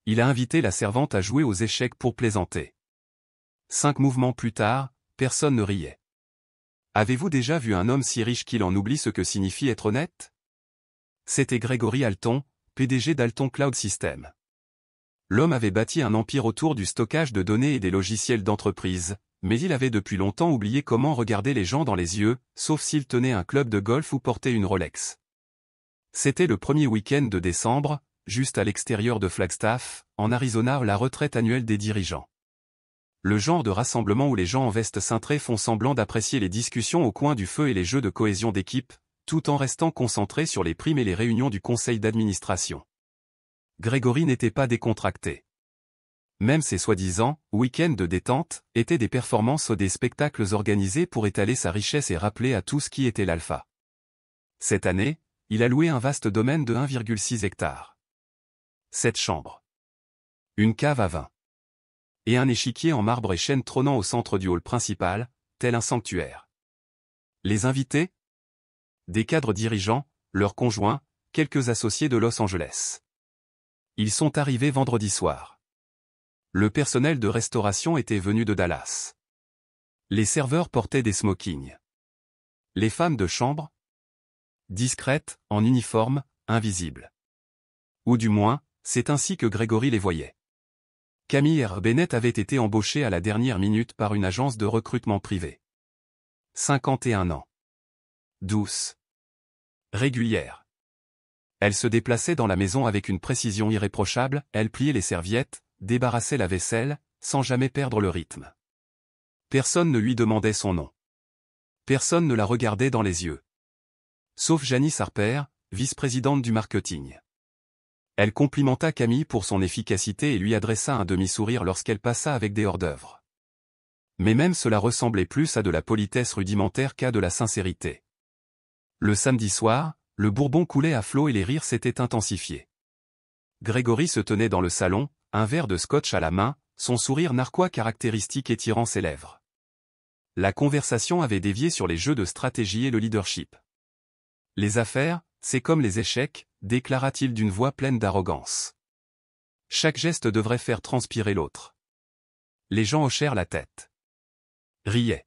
Il a invité la servante à jouer aux échecs pour plaisanter. 5 mouvements plus tard, personne ne riait. Avez-vous déjà vu un homme si riche qu'il en oublie ce que signifie être honnête? C'était Gregory Alton, PDG d'Alton Cloud Systems. L'homme avait bâti un empire autour du stockage de données et des logiciels d'entreprise, mais il avait depuis longtemps oublié comment regarder les gens dans les yeux, sauf s'il tenait un club de golf ou portait une Rolex. C'était le premier week-end de décembre, juste à l'extérieur de Flagstaff, en Arizona, la retraite annuelle des dirigeants. Le genre de rassemblement où les gens en veste cintrée font semblant d'apprécier les discussions au coin du feu et les jeux de cohésion d'équipe, tout en restant concentrés sur les primes et les réunions du conseil d'administration. Gregory n'était pas décontracté. Même ses soi-disant « week-ends de détente » étaient des performances ou des spectacles organisés pour étaler sa richesse et rappeler à tous qui était l'alpha. Cette année, il a loué un vaste domaine de 1,6 hectares. 7 chambres. Une cave à vin. Et un échiquier en marbre et chêne trônant au centre du hall principal, tel un sanctuaire. Les invités? Des cadres dirigeants, leurs conjoints, quelques associés de Los Angeles. Ils sont arrivés vendredi soir. Le personnel de restauration était venu de Dallas. Les serveurs portaient des smokings. Les femmes de chambre? Discrètes, en uniforme, invisibles. Ou du moins, c'est ainsi que Gregory les voyait. Camille R. Bennett avait été embauchée à la dernière minute par une agence de recrutement privée. 51 ans. Douce. Régulière. Elle se déplaçait dans la maison avec une précision irréprochable, elle pliait les serviettes, débarrassait la vaisselle, sans jamais perdre le rythme. Personne ne lui demandait son nom. Personne ne la regardait dans les yeux. Sauf Janice Harper, vice-présidente du marketing. Elle complimenta Camille pour son efficacité et lui adressa un demi-sourire lorsqu'elle passa avec des hors-d'œuvre. Mais même cela ressemblait plus à de la politesse rudimentaire qu'à de la sincérité. Le samedi soir, le bourbon coulait à flots et les rires s'étaient intensifiés. Gregory se tenait dans le salon, un verre de scotch à la main, son sourire narquois caractéristique étirant ses lèvres. La conversation avait dévié sur les jeux de stratégie et le leadership. Les affaires, c'est comme les échecs, déclara-t-il d'une voix pleine d'arrogance. Chaque geste devrait faire transpirer l'autre. Les gens hochèrent la tête. Riaient.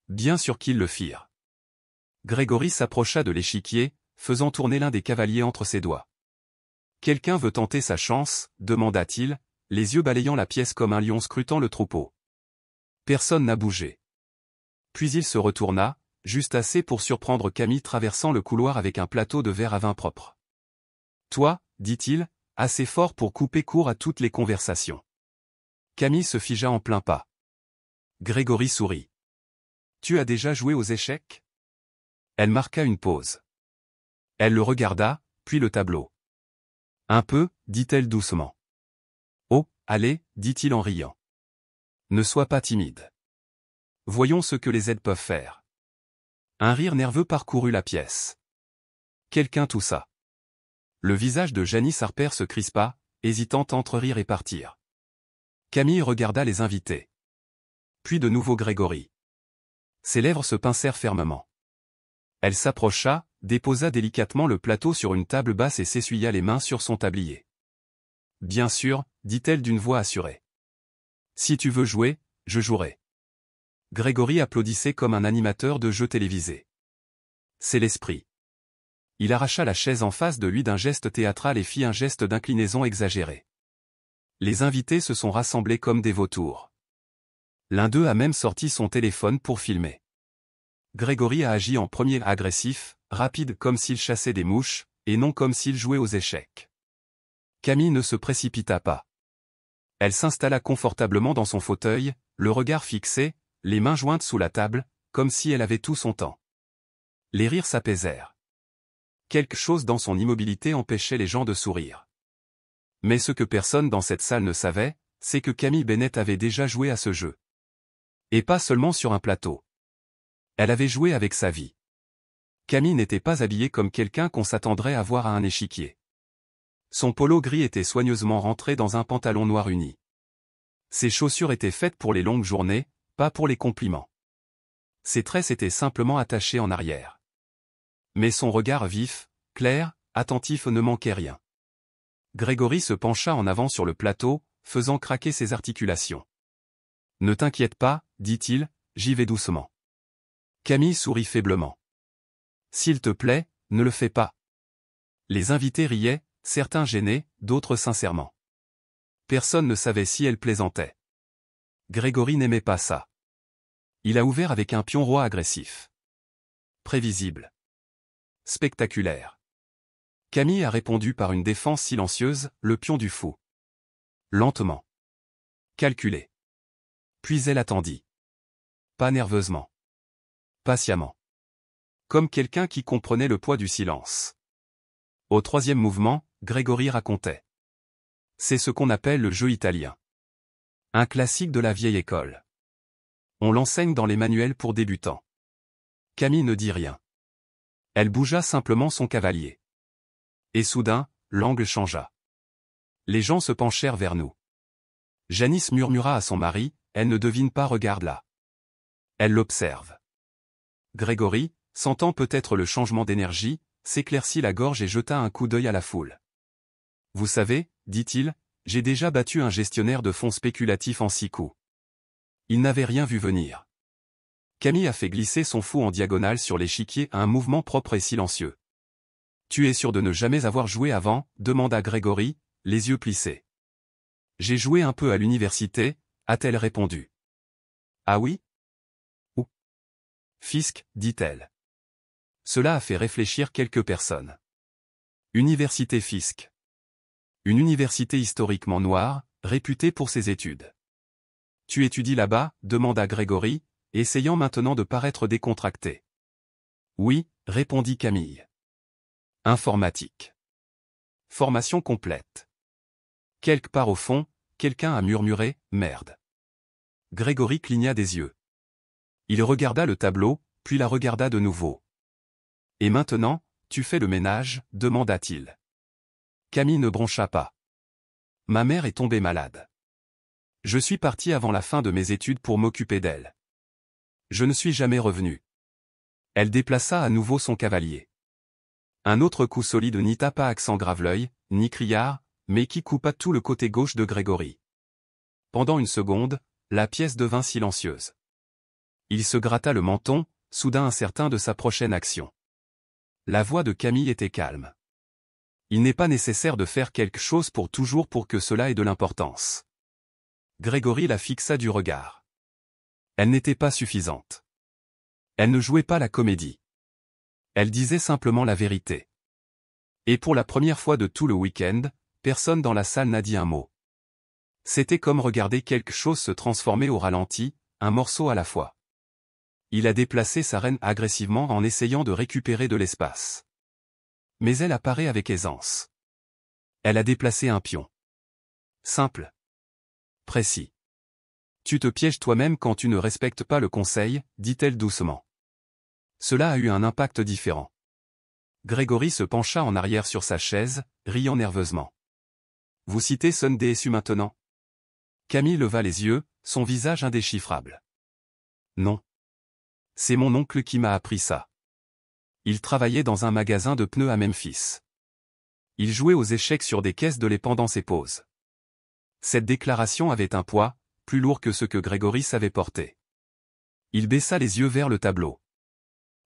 Bien sûr qu'ils le firent. Gregory s'approcha de l'échiquier, faisant tourner l'un des cavaliers entre ses doigts. « Quelqu'un veut tenter sa chance ?» demanda-t-il, les yeux balayant la pièce comme un lion scrutant le troupeau. Personne n'a bougé. Puis il se retourna, juste assez pour surprendre Camille traversant le couloir avec un plateau de verre à vin propre. « Toi, dit-il, assez fort pour couper court à toutes les conversations. » Camille se figea en plein pas. Gregory sourit. « Tu as déjà joué aux échecs ?» Elle marqua une pause. Elle le regarda, puis le tableau. « Un peu, dit-elle doucement. »« Oh, allez, dit-il en riant. Ne sois pas timide. Voyons ce que les aides peuvent faire. » Un rire nerveux parcourut la pièce. Quelqu'un toussa. Le visage de Janice Harper se crispa, hésitant entre rire et partir. Camille regarda les invités. Puis de nouveau Gregory. Ses lèvres se pincèrent fermement. Elle s'approcha, déposa délicatement le plateau sur une table basse et s'essuya les mains sur son tablier. « Bien sûr, dit-elle d'une voix assurée. Si tu veux jouer, je jouerai. » Gregory applaudissait comme un animateur de jeu télévisé. C'est l'esprit. Il arracha la chaise en face de lui d'un geste théâtral et fit un geste d'inclinaison exagéré. Les invités se sont rassemblés comme des vautours. L'un d'eux a même sorti son téléphone pour filmer. Gregory a agi en premier agressif, rapide comme s'il chassait des mouches, et non comme s'il jouait aux échecs. Camille ne se précipita pas. Elle s'installa confortablement dans son fauteuil, le regard fixé, les mains jointes sous la table, comme si elle avait tout son temps. Les rires s'apaisèrent. Quelque chose dans son immobilité empêchait les gens de sourire. Mais ce que personne dans cette salle ne savait, c'est que Camille Bennett avait déjà joué à ce jeu. Et pas seulement sur un plateau. Elle avait joué avec sa vie. Camille n'était pas habillée comme quelqu'un qu'on s'attendrait à voir à un échiquier. Son polo gris était soigneusement rentré dans un pantalon noir uni. Ses chaussures étaient faites pour les longues journées, pas pour les compliments. Ses tresses étaient simplement attachées en arrière. Mais son regard vif, clair, attentif ne manquait rien. Grégory se pencha en avant sur le plateau, faisant craquer ses articulations. « Ne t'inquiète pas, dit-il, j'y vais doucement. » Camille sourit faiblement. « S'il te plaît, ne le fais pas. » Les invités riaient, certains gênés, d'autres sincèrement. Personne ne savait si elle plaisantait. Grégory n'aimait pas ça. Il a ouvert avec un pion roi agressif. Prévisible. Spectaculaire. Camille a répondu par une défense silencieuse, le pion du fou. Lentement. Calculé. Puis elle attendit. Pas nerveusement. Patiemment. Comme quelqu'un qui comprenait le poids du silence. Au troisième mouvement, Grégory racontait. C'est ce qu'on appelle le jeu italien. Un classique de la vieille école. On l'enseigne dans les manuels pour débutants. Camille ne dit rien. Elle bougea simplement son cavalier. Et soudain, l'angle changea. Les gens se penchèrent vers nous. Janice murmura à son mari, elle ne devine pas, regarde là. Elle l'observe. Grégory, sentant peut-être le changement d'énergie, s'éclaircit la gorge et jeta un coup d'œil à la foule. Vous savez, dit-il, j'ai déjà battu un gestionnaire de fonds spéculatifs en 6 coups. Il n'avait rien vu venir. Camille a fait glisser son fou en diagonale sur l'échiquier à un mouvement propre et silencieux. Tu es sûr de ne jamais avoir joué avant, demanda Grégory, les yeux plissés. J'ai joué un peu à l'université, a-t-elle répondu. Ah oui? Où? Fisk, dit-elle. Cela a fait réfléchir quelques personnes. Université Fisk. Une université historiquement noire, réputée pour ses études. Tu étudies là-bas, demanda Grégory, essayant maintenant de paraître décontracté. Oui, répondit Camille. Informatique. Formation complète. Quelque part au fond, quelqu'un a murmuré, merde. Grégory cligna des yeux. Il regarda le tableau, puis la regarda de nouveau. Et maintenant, tu fais le ménage, demanda-t-il. Camille ne broncha pas. Ma mère est tombée malade. Je suis parti avant la fin de mes études pour m'occuper d'elle. Je ne suis jamais revenu. Elle déplaça à nouveau son cavalier. Un autre coup solide n'y tapa accent Graveleuil, ni criard, mais qui coupa tout le côté gauche de Grégory. Pendant une seconde, la pièce devint silencieuse. Il se gratta le menton, soudain incertain de sa prochaine action. La voix de Camille était calme. Il n'est pas nécessaire de faire quelque chose pour toujours pour que cela ait de l'importance. Grégory la fixa du regard. Elle n'était pas suffisante. Elle ne jouait pas la comédie. Elle disait simplement la vérité. Et pour la première fois de tout le week-end, personne dans la salle n'a dit un mot. C'était comme regarder quelque chose se transformer au ralenti, un morceau à la fois. Il a déplacé sa reine agressivement en essayant de récupérer de l'espace. Mais elle apparaît avec aisance. Elle a déplacé un pion. Simple. Précis. Tu te pièges toi-même quand tu ne respectes pas le conseil, dit-elle doucement. Cela a eu un impact différent. Grégory se pencha en arrière sur sa chaise, riant nerveusement. Vous citez Sun DSU maintenant? Camille leva les yeux, son visage indéchiffrable. Non. C'est mon oncle qui m'a appris ça. Il travaillait dans un magasin de pneus à Memphis. Il jouait aux échecs sur des caisses de lait pendant ses pauses. Cette déclaration avait un poids, plus lourd que ce que Grégory savait porter. Il baissa les yeux vers le tableau.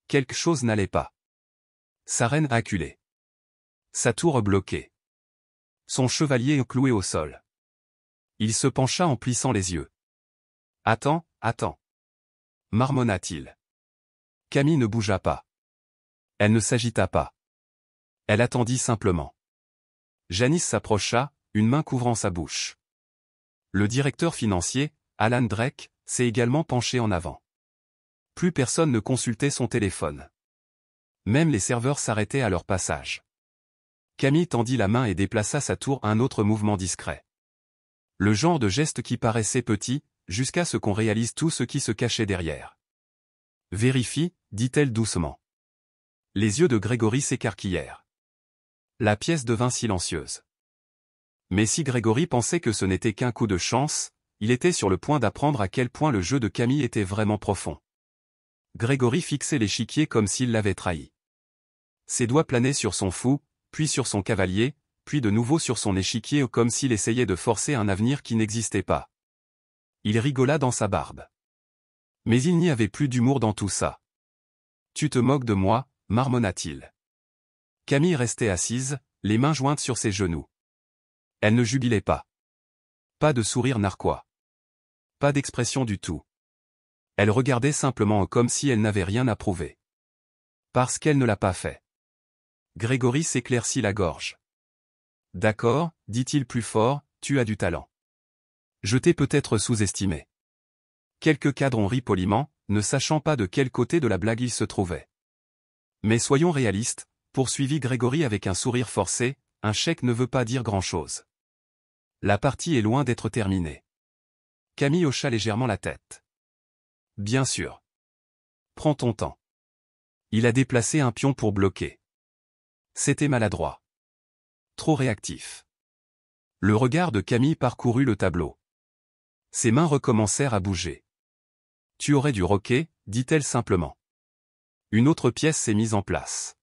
Quelque chose n'allait pas. Sa reine acculée. Sa tour bloquée. Son chevalier cloué au sol. Il se pencha en plissant les yeux. Attends, attends. Marmonna-t-il. Camille ne bougea pas. Elle ne s'agita pas. Elle attendit simplement. Janice s'approcha, une main couvrant sa bouche. Le directeur financier, Alan Drake, s'est également penché en avant. Plus personne ne consultait son téléphone. Même les serveurs s'arrêtaient à leur passage. Camille tendit la main et déplaça sa tour un autre mouvement discret. Le genre de geste qui paraissait petit, jusqu'à ce qu'on réalise tout ce qui se cachait derrière. Vérifie, dit-elle doucement. Les yeux de Grégory s'écarquillèrent. La pièce devint silencieuse. Mais si Grégory pensait que ce n'était qu'un coup de chance, il était sur le point d'apprendre à quel point le jeu de Camille était vraiment profond. Grégory fixait l'échiquier comme s'il l'avait trahi. Ses doigts planaient sur son fou, puis sur son cavalier, puis de nouveau sur son échiquier comme s'il essayait de forcer un avenir qui n'existait pas. Il rigola dans sa barbe. Mais il n'y avait plus d'humour dans tout ça. « Tu te moques de moi » marmonna-t-il. Camille restait assise, les mains jointes sur ses genoux. Elle ne jubilait pas. Pas de sourire narquois. Pas d'expression du tout. Elle regardait simplement comme si elle n'avait rien à prouver. Parce qu'elle ne l'a pas fait. Grégory s'éclaircit la gorge. « D'accord, dit-il plus fort, tu as du talent. Je t'ai peut-être sous-estimé. » Quelques cadres ont ri poliment, ne sachant pas de quel côté de la blague ils se trouvaient. Mais soyons réalistes, poursuivit Grégory avec un sourire forcé, un chèque ne veut pas dire grand-chose. La partie est loin d'être terminée. Camille hocha légèrement la tête. Bien sûr. Prends ton temps. Il a déplacé un pion pour bloquer. C'était maladroit. Trop réactif. Le regard de Camille parcourut le tableau. Ses mains recommencèrent à bouger. Tu aurais dû roquer, dit-elle simplement. Une autre pièce s'est mise en place.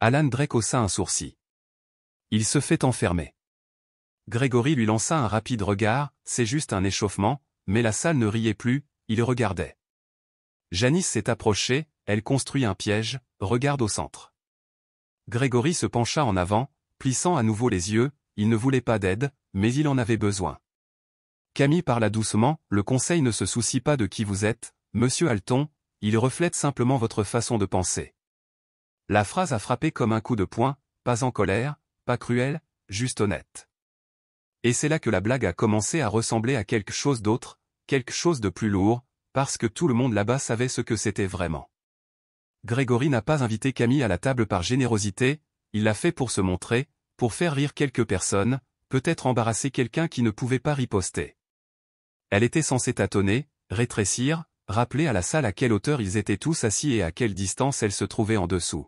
Alan Drake haussa un sourcil. Il se fait enfermer. Grégory lui lança un rapide regard, c'est juste un échauffement, mais la salle ne riait plus, il regardait. Janice s'est approchée, elle construit un piège, regarde au centre. Grégory se pencha en avant, plissant à nouveau les yeux, il ne voulait pas d'aide, mais il en avait besoin. Camille parla doucement, le conseil ne se soucie pas de qui vous êtes, monsieur Alton, il reflète simplement votre façon de penser. La phrase a frappé comme un coup de poing, pas en colère, pas cruel, juste honnête. Et c'est là que la blague a commencé à ressembler à quelque chose d'autre, quelque chose de plus lourd, parce que tout le monde là-bas savait ce que c'était vraiment. Grégory n'a pas invité Camille à la table par générosité, il l'a fait pour se montrer, pour faire rire quelques personnes, peut-être embarrasser quelqu'un qui ne pouvait pas riposter. Elle était censée tâtonner, rétrécir, rappeler à la salle à quelle hauteur ils étaient tous assis et à quelle distance elle se trouvait en dessous.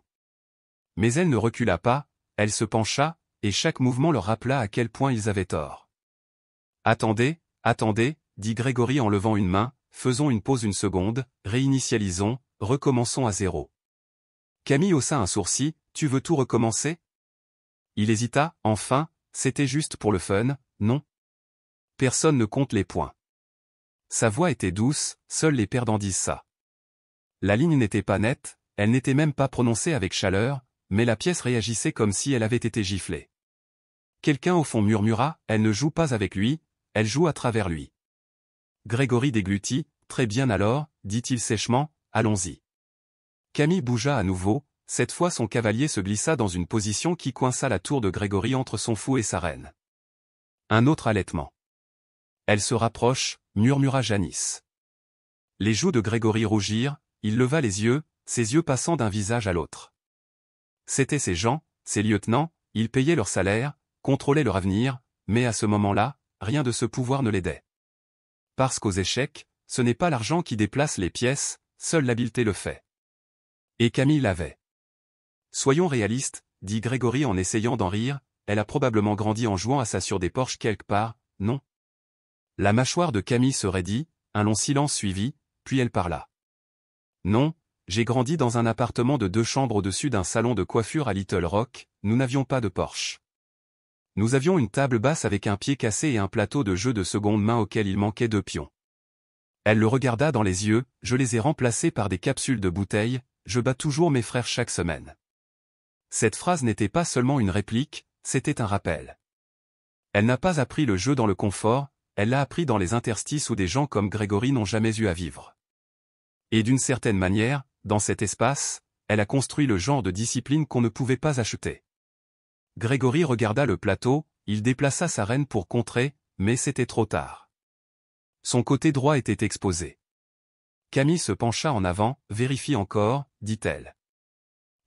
Mais elle ne recula pas, elle se pencha, et chaque mouvement leur rappela à quel point ils avaient tort. « Attendez, attendez, dit Grégory en levant une main, faisons une pause une seconde, réinitialisons, recommençons à zéro. Camille haussa un sourcil, tu veux tout recommencer? Il hésita, enfin, c'était juste pour le fun, non? Personne ne compte les points. Sa voix était douce, seuls les perdants disent ça. La ligne n'était pas nette, elle n'était même pas prononcée avec chaleur, mais la pièce réagissait comme si elle avait été giflée. Quelqu'un au fond murmura, elle ne joue pas avec lui, elle joue à travers lui. Grégory déglutit, très bien alors, dit-il sèchement, allons-y. Camille bougea à nouveau, cette fois son cavalier se glissa dans une position qui coinça la tour de Grégory entre son fou et sa reine. Un autre halètement. Elle se rapproche, murmura Janice. Les joues de Grégory rougirent, il leva les yeux, ses yeux passant d'un visage à l'autre. C'étaient ces gens, ces lieutenants, ils payaient leur salaire, contrôlaient leur avenir, mais à ce moment-là, rien de ce pouvoir ne l'aidait. Parce qu'aux échecs, ce n'est pas l'argent qui déplace les pièces, seule l'habileté le fait. Et Camille l'avait. Soyons réalistes, dit Grégory en essayant d'en rire, elle a probablement grandi en jouant à ça sur des porches quelque part, non? La mâchoire de Camille se raidit, un long silence suivit, puis elle parla. Non, j'ai grandi dans un appartement de 2 chambres au-dessus d'un salon de coiffure à Little Rock, nous n'avions pas de Porsche. Nous avions une table basse avec un pied cassé et un plateau de jeu de seconde main auquel il manquait 2 pions. Elle le regarda dans les yeux, je les ai remplacés par des capsules de bouteilles, je bats toujours mes frères chaque semaine. Cette phrase n'était pas seulement une réplique, c'était un rappel. Elle n'a pas appris le jeu dans le confort, elle l'a appris dans les interstices où des gens comme Grégory n'ont jamais eu à vivre. Et d'une certaine manière, dans cet espace, elle a construit le genre de discipline qu'on ne pouvait pas acheter. Grégory regarda le plateau, il déplaça sa reine pour contrer, mais c'était trop tard. Son côté droit était exposé. Camille se pencha en avant, vérifie encore, dit-elle.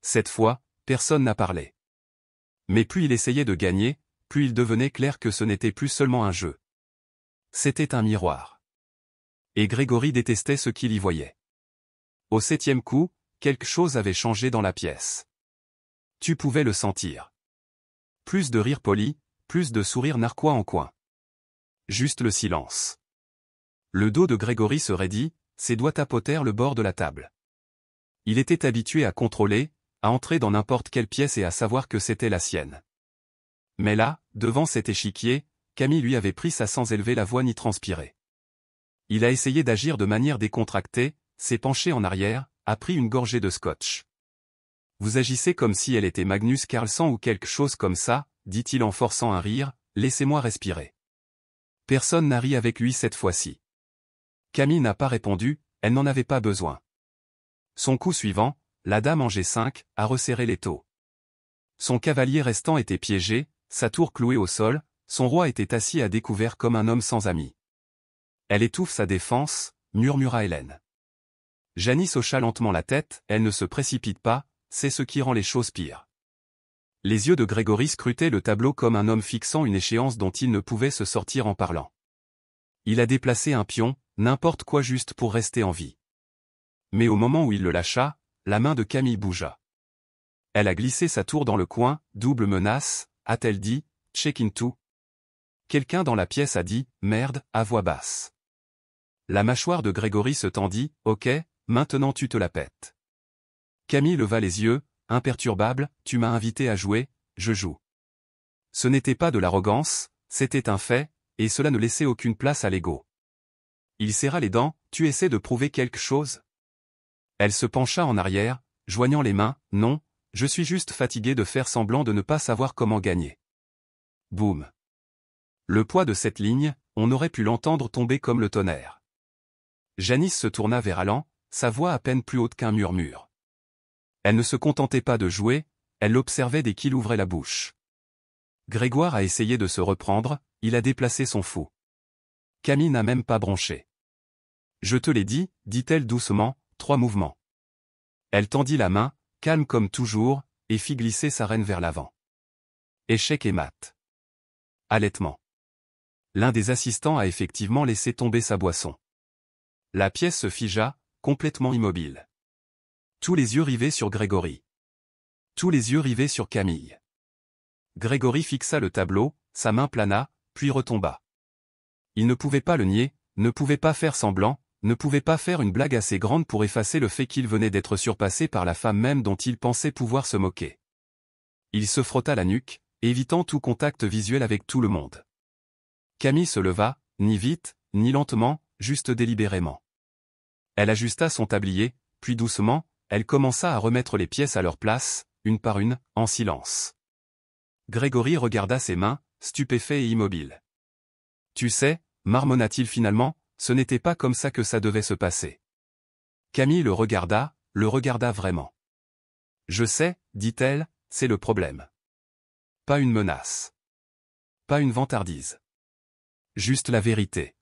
Cette fois, personne n'a parlé. Mais plus il essayait de gagner, plus il devenait clair que ce n'était plus seulement un jeu. C'était un miroir. Et Grégory détestait ce qu'il y voyait. Au 7e coup, quelque chose avait changé dans la pièce. Tu pouvais le sentir. Plus de rire poli, plus de sourire narquois en coin. Juste le silence. Le dos de Grégory se raidit, ses doigts tapotèrent le bord de la table. Il était habitué à contrôler, à entrer dans n'importe quelle pièce et à savoir que c'était la sienne. Mais là, devant cet échiquier, Camille lui avait pris ça sans élever la voix ni transpirer. Il a essayé d'agir de manière décontractée, s'est penché en arrière, a pris une gorgée de scotch. Vous agissez comme si elle était Magnus Carlsen ou quelque chose comme ça, dit-il en forçant un rire, laissez-moi respirer. Personne n'a ri avec lui cette fois-ci. Camille n'a pas répondu, elle n'en avait pas besoin. Son coup suivant, la dame en G5, a resserré l'étau. Son cavalier restant était piégé, sa tour clouée au sol, son roi était assis à découvert comme un homme sans amis. Elle étouffe sa défense, murmura Hélène. Janice hocha lentement la tête, elle ne se précipite pas, c'est ce qui rend les choses pires. Les yeux de Grégory scrutaient le tableau comme un homme fixant une échéance dont il ne pouvait se sortir en parlant. Il a déplacé un pion, n'importe quoi juste pour rester en vie. Mais au moment où il le lâcha, la main de Camille bougea. Elle a glissé sa tour dans le coin, double menace, a-t-elle dit, check into. Quelqu'un dans la pièce a dit, merde, à voix basse. La mâchoire de Grégory se tendit, ok, maintenant tu te la pètes. Camille leva les yeux, imperturbable, tu m'as invité à jouer, je joue. Ce n'était pas de l'arrogance, c'était un fait, et cela ne laissait aucune place à l'ego. Il serra les dents, tu essaies de prouver quelque chose? Elle se pencha en arrière, joignant les mains, non, je suis juste fatigué de faire semblant de ne pas savoir comment gagner. Boum. Le poids de cette ligne, on aurait pu l'entendre tomber comme le tonnerre. Janice se tourna vers Alan, sa voix à peine plus haute qu'un murmure. Elle ne se contentait pas de jouer, elle l'observait dès qu'il ouvrait la bouche. Grégoire a essayé de se reprendre, il a déplacé son fou. Camille n'a même pas bronché. Je te l'ai dit, dit-elle doucement, 3 mouvements. Elle tendit la main, calme comme toujours, et fit glisser sa reine vers l'avant. Échec et mat. Halètement. L'un des assistants a effectivement laissé tomber sa boisson. La pièce se figea, complètement immobile. Tous les yeux rivés sur Grégory. Tous les yeux rivés sur Camille. Grégory fixa le tableau, sa main plana, puis retomba. Il ne pouvait pas le nier, ne pouvait pas faire semblant, ne pouvait pas faire une blague assez grande pour effacer le fait qu'il venait d'être surpassé par la femme même dont il pensait pouvoir se moquer. Il se frotta la nuque, évitant tout contact visuel avec tout le monde. Camille se leva, ni vite, ni lentement, juste délibérément. Elle ajusta son tablier, puis doucement, elle commença à remettre les pièces à leur place, une par une, en silence. Grégory regarda ses mains, stupéfait et immobile. Tu sais, marmonna-t-il finalement, ce n'était pas comme ça que ça devait se passer. Camille le regarda vraiment. Je sais, dit-elle, c'est le problème. Pas une menace. Pas une vantardise. Juste la vérité.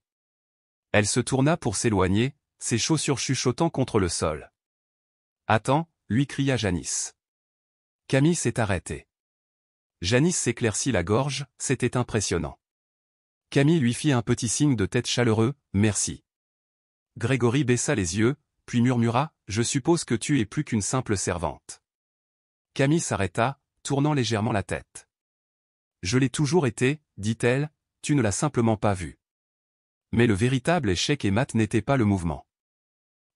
Elle se tourna pour s'éloigner, ses chaussures chuchotant contre le sol. Attends, lui cria Janice. Camille s'est arrêtée. Janice s'éclaircit la gorge, c'était impressionnant. Camille lui fit un petit signe de tête chaleureux, merci. Grégory baissa les yeux, puis murmura, je suppose que tu es plus qu'une simple servante. Camille s'arrêta, tournant légèrement la tête. Je l'ai toujours été, dit-elle, tu ne l'as simplement pas vu. Mais le véritable échec et mat n'était pas le mouvement.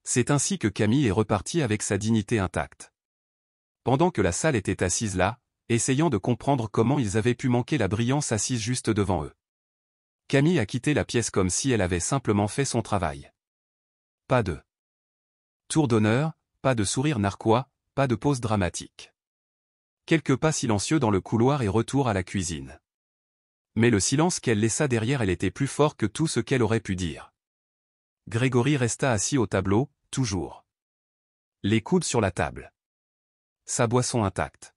C'est ainsi que Camille est repartie avec sa dignité intacte. Pendant que la salle était assise là, essayant de comprendre comment ils avaient pu manquer la brillance assise juste devant eux. Camille a quitté la pièce comme si elle avait simplement fait son travail. Pas de tour d'honneur, pas de sourire narquois, pas de pause dramatique. Quelques pas silencieux dans le couloir et retour à la cuisine. Mais le silence qu'elle laissa derrière elle était plus fort que tout ce qu'elle aurait pu dire. Grégory resta assis au tableau, toujours. Les coudes sur la table. Sa boisson intacte.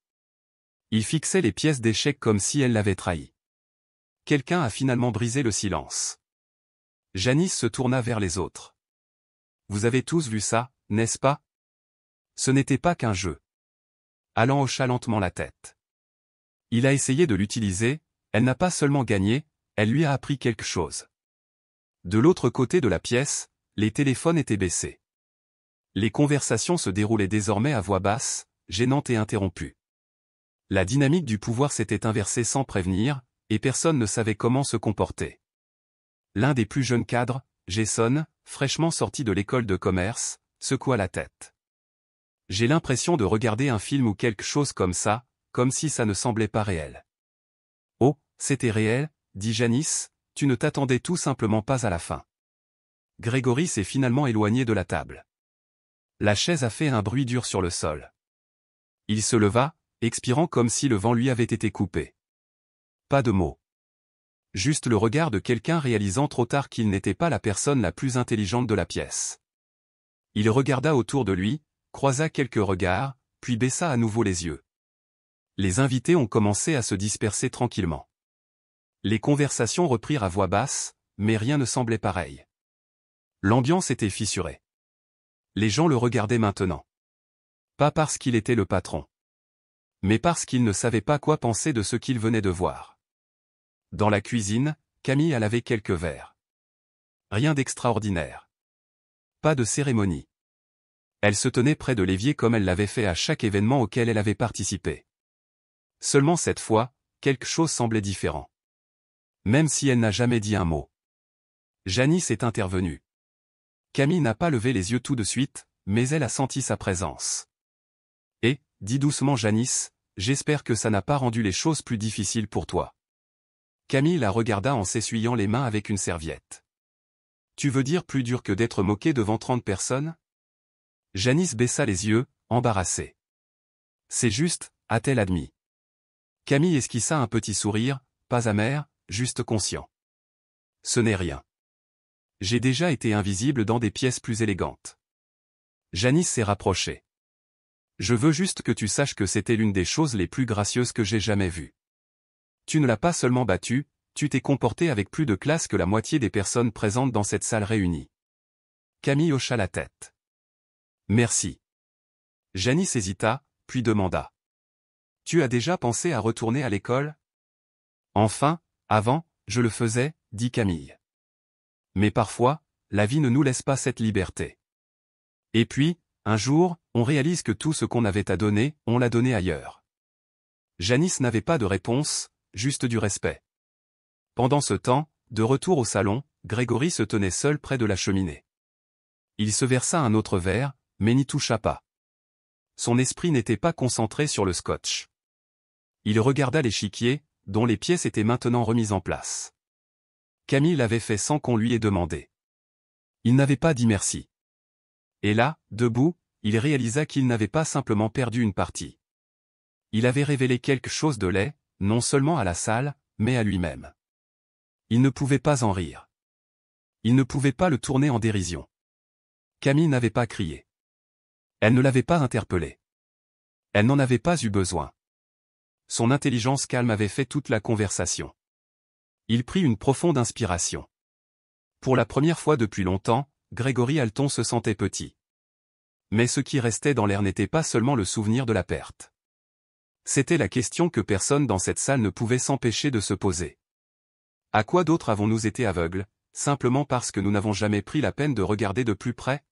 Il fixait les pièces d'échecs comme si elle l'avait trahi. Quelqu'un a finalement brisé le silence. Janice se tourna vers les autres. Vous avez tous vu ça, n'est-ce pas? Ce n'était pas qu'un jeu. Alan hocha lentement la tête. Il a essayé de l'utiliser, elle n'a pas seulement gagné, elle lui a appris quelque chose. De l'autre côté de la pièce, les téléphones étaient baissés. Les conversations se déroulaient désormais à voix basse, gênantes et interrompues. La dynamique du pouvoir s'était inversée sans prévenir, et personne ne savait comment se comporter. L'un des plus jeunes cadres, Jason, fraîchement sorti de l'école de commerce, secoua la tête. J'ai l'impression de regarder un film ou quelque chose comme ça, comme si ça ne semblait pas réel. C'était réel, dit Janice, tu ne t'attendais tout simplement pas à la fin. Grégory s'est finalement éloigné de la table. La chaise a fait un bruit dur sur le sol. Il se leva, expirant comme si le vent lui avait été coupé. Pas de mots. Juste le regard de quelqu'un réalisant trop tard qu'il n'était pas la personne la plus intelligente de la pièce. Il regarda autour de lui, croisa quelques regards, puis baissa à nouveau les yeux. Les invités ont commencé à se disperser tranquillement. Les conversations reprirent à voix basse, mais rien ne semblait pareil. L'ambiance était fissurée. Les gens le regardaient maintenant. Pas parce qu'il était le patron, mais parce qu'ils ne savaient pas quoi penser de ce qu'ils venaient de voir. Dans la cuisine, Camille a lavé quelques verres. Rien d'extraordinaire. Pas de cérémonie. Elle se tenait près de l'évier comme elle l'avait fait à chaque événement auquel elle avait participé. Seulement cette fois, quelque chose semblait différent. Même si elle n'a jamais dit un mot. Janice est intervenue. Camille n'a pas levé les yeux tout de suite, mais elle a senti sa présence. Et, dit doucement Janice, j'espère que ça n'a pas rendu les choses plus difficiles pour toi. Camille la regarda en s'essuyant les mains avec une serviette. Tu veux dire plus dur que d'être moqué devant 30 personnes? Janice baissa les yeux, embarrassée. C'est juste, a-t-elle admis. Camille esquissa un petit sourire, pas amer, juste conscient. Ce n'est rien. J'ai déjà été invisible dans des pièces plus élégantes. Janice s'est rapprochée. Je veux juste que tu saches que c'était l'une des choses les plus gracieuses que j'ai jamais vues. Tu ne l'as pas seulement battue, tu t'es comporté avec plus de classe que la moitié des personnes présentes dans cette salle réunie. Camille hocha la tête. Merci. Janice hésita, puis demanda. Tu as déjà pensé à retourner à l'école? Enfin, avant, je le faisais, dit Camille. Mais parfois, la vie ne nous laisse pas cette liberté. Et puis, un jour, on réalise que tout ce qu'on avait à donner, on l'a donné ailleurs. Janice n'avait pas de réponse, juste du respect. Pendant ce temps, de retour au salon, Grégory se tenait seul près de la cheminée. Il se versa un autre verre, mais n'y toucha pas. Son esprit n'était pas concentré sur le scotch. Il regarda l'échiquier, dont les pièces étaient maintenant remises en place. Camille l'avait fait sans qu'on lui ait demandé. Il n'avait pas dit merci. Et là, debout, il réalisa qu'il n'avait pas simplement perdu une partie. Il avait révélé quelque chose de laid, non seulement à la salle, mais à lui-même. Il ne pouvait pas en rire. Il ne pouvait pas le tourner en dérision. Camille n'avait pas crié. Elle ne l'avait pas interpellé. Elle n'en avait pas eu besoin. Son intelligence calme avait fait toute la conversation. Il prit une profonde inspiration. Pour la première fois depuis longtemps, Grégory Alton se sentait petit. Mais ce qui restait dans l'air n'était pas seulement le souvenir de la perte. C'était la question que personne dans cette salle ne pouvait s'empêcher de se poser. À quoi d'autre avons-nous été aveugles, simplement parce que nous n'avons jamais pris la peine de regarder de plus près?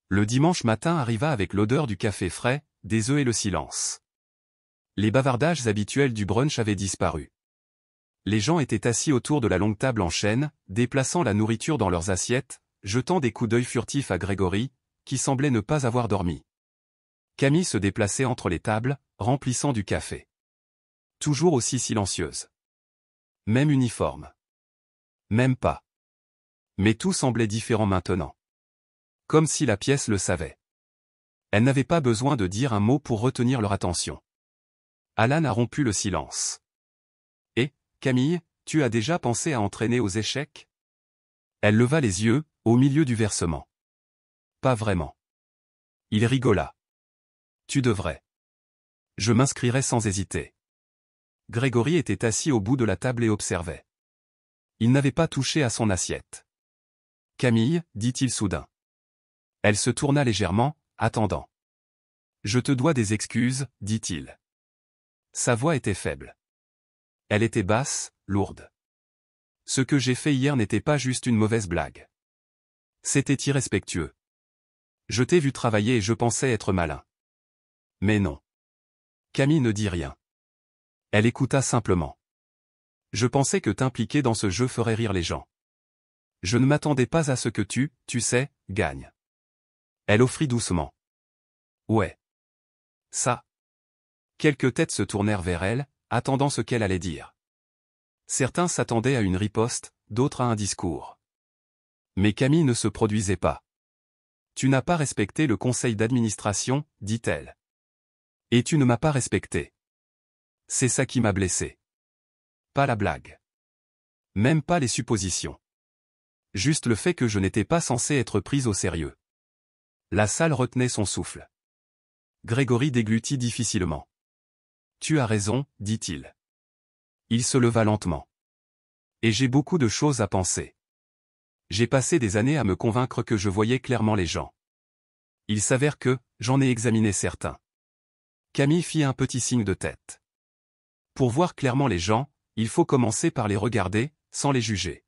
Le dimanche matin arriva avec l'odeur du café frais, des œufs et le silence. Les bavardages habituels du brunch avaient disparu. Les gens étaient assis autour de la longue table en chêne, déplaçant la nourriture dans leurs assiettes, jetant des coups d'œil furtifs à Grégory, qui semblait ne pas avoir dormi. Camille se déplaçait entre les tables, remplissant du café. Toujours aussi silencieuse. Même uniforme. Même pas. Mais tout semblait différent maintenant. Comme si la pièce le savait. Elle n'avait pas besoin de dire un mot pour retenir leur attention. Alan a rompu le silence. Et, Camille, tu as déjà pensé à entraîner aux échecs? Elle leva les yeux, au milieu du versement. Pas vraiment. Il rigola. Tu devrais. Je m'inscrirai sans hésiter. Grégory était assis au bout de la table et observait. Il n'avait pas touché à son assiette. Camille, dit-il soudain. Elle se tourna légèrement, attendant. Je te dois des excuses, dit-il. Sa voix était faible. Elle était basse, lourde. Ce que j'ai fait hier n'était pas juste une mauvaise blague. C'était irrespectueux. Je t'ai vu travailler et je pensais être malin. Mais non. Camille ne dit rien. Elle écouta simplement. Je pensais que t'impliquer dans ce jeu ferait rire les gens. Je ne m'attendais pas à ce que tu sais, gagnes. Elle offrit doucement. Ouais. Ça. Quelques têtes se tournèrent vers elle, attendant ce qu'elle allait dire. Certains s'attendaient à une riposte, d'autres à un discours. Mais Camille ne se produisait pas. Tu n'as pas respecté le conseil d'administration, dit-elle. Et tu ne m'as pas respecté. C'est ça qui m'a blessé. Pas la blague. Même pas les suppositions. Juste le fait que je n'étais pas censé être prise au sérieux. La salle retenait son souffle. Grégory déglutit difficilement. Tu as raison, dit-il. Il se leva lentement. Et j'ai beaucoup de choses à penser. J'ai passé des années à me convaincre que je voyais clairement les gens. Il s'avère que, j'en ai examiné certains. Camille fit un petit signe de tête. Pour voir clairement les gens, il faut commencer par les regarder, sans les juger.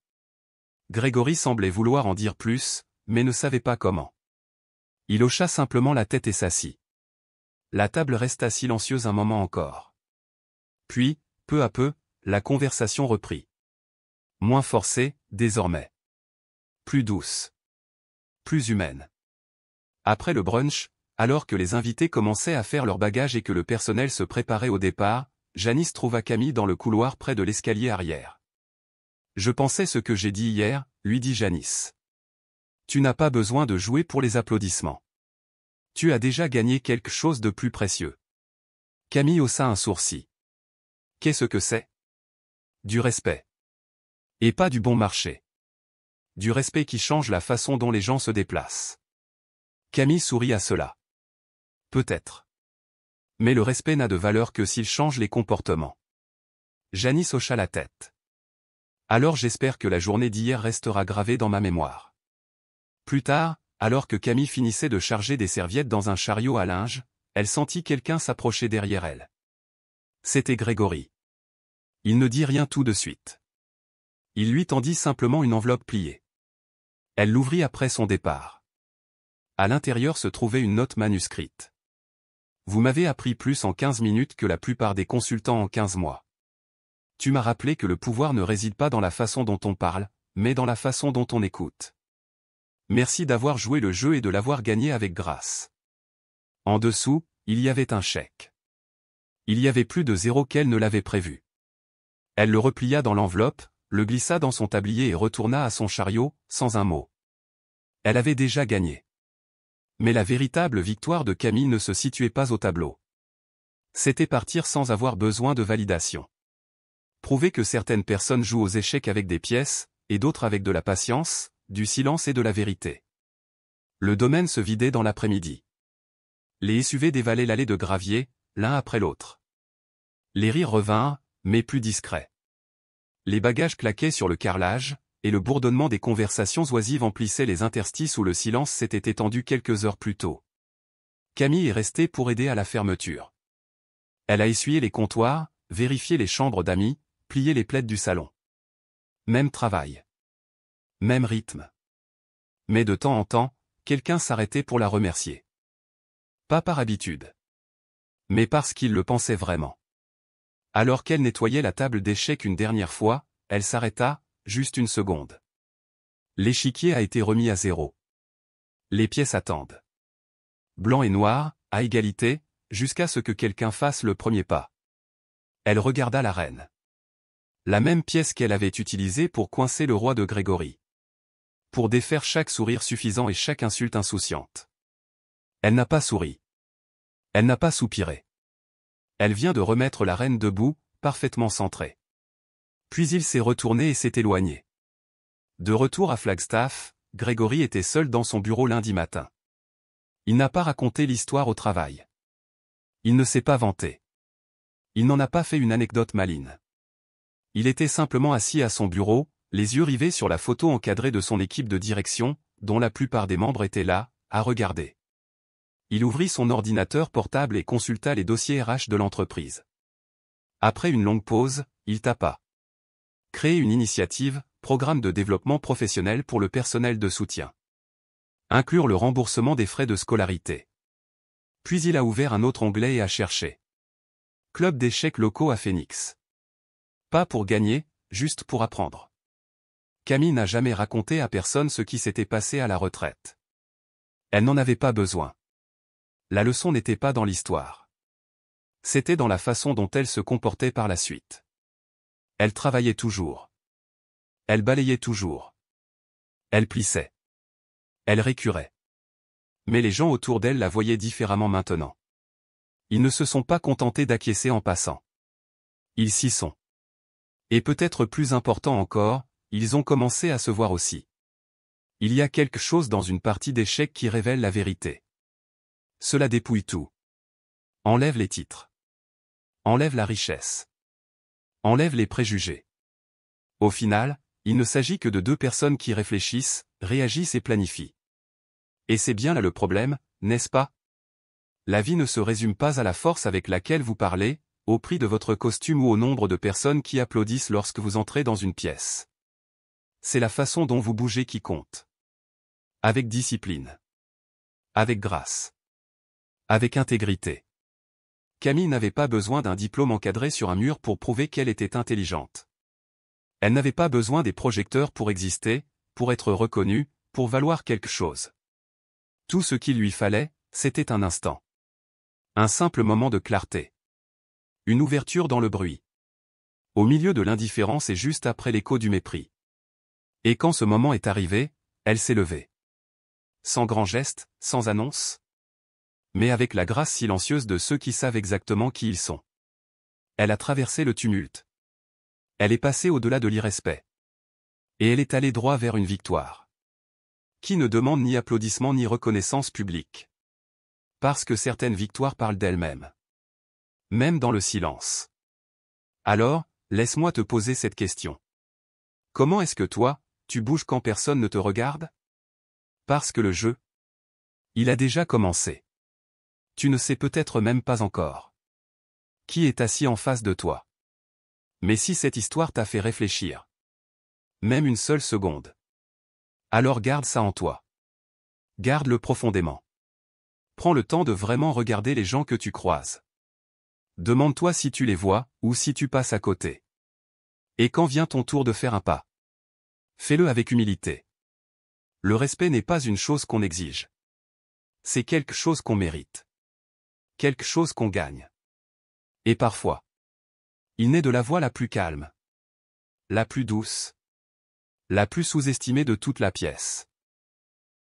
Grégory semblait vouloir en dire plus, mais ne savait pas comment. Il hocha simplement la tête et s'assit. La table resta silencieuse un moment encore. Puis, peu à peu, la conversation reprit. Moins forcée, désormais. Plus douce. Plus humaine. Après le brunch, alors que les invités commençaient à faire leur bagage et que le personnel se préparait au départ, Janice trouva Camille dans le couloir près de l'escalier arrière. Je pensais ce que j'ai dit hier, lui dit Janice. Tu n'as pas besoin de jouer pour les applaudissements. Tu as déjà gagné quelque chose de plus précieux. Camille haussa un sourcil. Qu'est-ce que c'est? Du respect. Et pas du bon marché. Du respect qui change la façon dont les gens se déplacent. Camille sourit à cela. Peut-être. Mais le respect n'a de valeur que s'il change les comportements. Janice hocha la tête. Alors j'espère que la journée d'hier restera gravée dans ma mémoire. Plus tard, alors que Camille finissait de charger des serviettes dans un chariot à linge, elle sentit quelqu'un s'approcher derrière elle. C'était Grégory. Il ne dit rien tout de suite. Il lui tendit simplement une enveloppe pliée. Elle l'ouvrit après son départ. À l'intérieur se trouvait une note manuscrite. Vous m'avez appris plus en 15 minutes que la plupart des consultants en 15 mois. Tu m'as rappelé que le pouvoir ne réside pas dans la façon dont on parle, mais dans la façon dont on écoute. Merci d'avoir joué le jeu et de l'avoir gagné avec grâce. En dessous, il y avait un chèque. Il y avait plus de zéro qu'elle ne l'avait prévu. Elle le replia dans l'enveloppe, le glissa dans son tablier et retourna à son chariot, sans un mot. Elle avait déjà gagné. Mais la véritable victoire de Camille ne se situait pas au tableau. C'était partir sans avoir besoin de validation. Prouver que certaines personnes jouent aux échecs avec des pièces, et d'autres avec de la patience, du silence et de la vérité. Le domaine se vidait dans l'après-midi. Les SUV dévalaient l'allée de gravier, l'un après l'autre. Les rires revinrent, mais plus discrets. Les bagages claquaient sur le carrelage, et le bourdonnement des conversations oisives emplissait les interstices où le silence s'était étendu quelques heures plus tôt. Camille est restée pour aider à la fermeture. Elle a essuyé les comptoirs, vérifié les chambres d'amis, plié les plaids du salon. Même travail. Même rythme. Mais de temps en temps, quelqu'un s'arrêtait pour la remercier. Pas par habitude. Mais parce qu'il le pensait vraiment. Alors qu'elle nettoyait la table d'échecs une dernière fois, elle s'arrêta, juste une seconde. L'échiquier a été remis à zéro. Les pièces attendent. Blanc et noir, à égalité, jusqu'à ce que quelqu'un fasse le premier pas. Elle regarda la reine. La même pièce qu'elle avait utilisée pour coincer le roi de Grégory. Pour défaire chaque sourire suffisant et chaque insulte insouciante. Elle n'a pas souri. Elle n'a pas soupiré. Elle vient de remettre la reine debout, parfaitement centrée. Puis il s'est retourné et s'est éloigné. De retour à Flagstaff, Grégory était seul dans son bureau lundi matin. Il n'a pas raconté l'histoire au travail. Il ne s'est pas vanté. Il n'en a pas fait une anecdote maligne. Il était simplement assis à son bureau, les yeux rivés sur la photo encadrée de son équipe de direction, dont la plupart des membres étaient là, à regarder. Il ouvrit son ordinateur portable et consulta les dossiers RH de l'entreprise. Après une longue pause, il tapa. Créer une initiative, programme de développement professionnel pour le personnel de soutien. Inclure le remboursement des frais de scolarité. Puis il a ouvert un autre onglet et a cherché. Club d'échecs locaux à Phoenix. Pas pour gagner, juste pour apprendre. Camille n'a jamais raconté à personne ce qui s'était passé à la retraite. Elle n'en avait pas besoin. La leçon n'était pas dans l'histoire. C'était dans la façon dont elle se comportait par la suite. Elle travaillait toujours. Elle balayait toujours. Elle plissait. Elle récurait. Mais les gens autour d'elle la voyaient différemment maintenant. Ils ne se sont pas contentés d'acquiescer en passant. Ils s'y sont. Et peut-être plus important encore, ils ont commencé à se voir aussi. Il y a quelque chose dans une partie d'échecs qui révèle la vérité. Cela dépouille tout. Enlève les titres. Enlève la richesse. Enlève les préjugés. Au final, il ne s'agit que de deux personnes qui réfléchissent, réagissent et planifient. Et c'est bien là le problème, n'est-ce pas? La vie ne se résume pas à la force avec laquelle vous parlez, au prix de votre costume ou au nombre de personnes qui applaudissent lorsque vous entrez dans une pièce. C'est la façon dont vous bougez qui compte. Avec discipline. Avec grâce. Avec intégrité. Camille n'avait pas besoin d'un diplôme encadré sur un mur pour prouver qu'elle était intelligente. Elle n'avait pas besoin des projecteurs pour exister, pour être reconnue, pour valoir quelque chose. Tout ce qu'il lui fallait, c'était un instant. Un simple moment de clarté. Une ouverture dans le bruit. Au milieu de l'indifférence et juste après l'écho du mépris. Et quand ce moment est arrivé, elle s'est levée. Sans grand geste, sans annonce. Mais avec la grâce silencieuse de ceux qui savent exactement qui ils sont. Elle a traversé le tumulte. Elle est passée au-delà de l'irrespect. Et elle est allée droit vers une victoire. Qui ne demande ni applaudissement ni reconnaissance publique. Parce que certaines victoires parlent d'elles-mêmes. Même dans le silence. Alors, laisse-moi te poser cette question. Comment est-ce que toi, tu bouges quand personne ne te regarde? Parce que le jeu, il a déjà commencé. Tu ne sais peut-être même pas encore. Qui est assis en face de toi? Mais si cette histoire t'a fait réfléchir, même une seule seconde, alors garde ça en toi. Garde-le profondément. Prends le temps de vraiment regarder les gens que tu croises. Demande-toi si tu les vois, ou si tu passes à côté. Et quand vient ton tour de faire un pas, fais-le avec humilité. Le respect n'est pas une chose qu'on exige. C'est quelque chose qu'on mérite. Quelque chose qu'on gagne. Et parfois, il naît de la voix la plus calme, la plus douce, la plus sous-estimée de toute la pièce.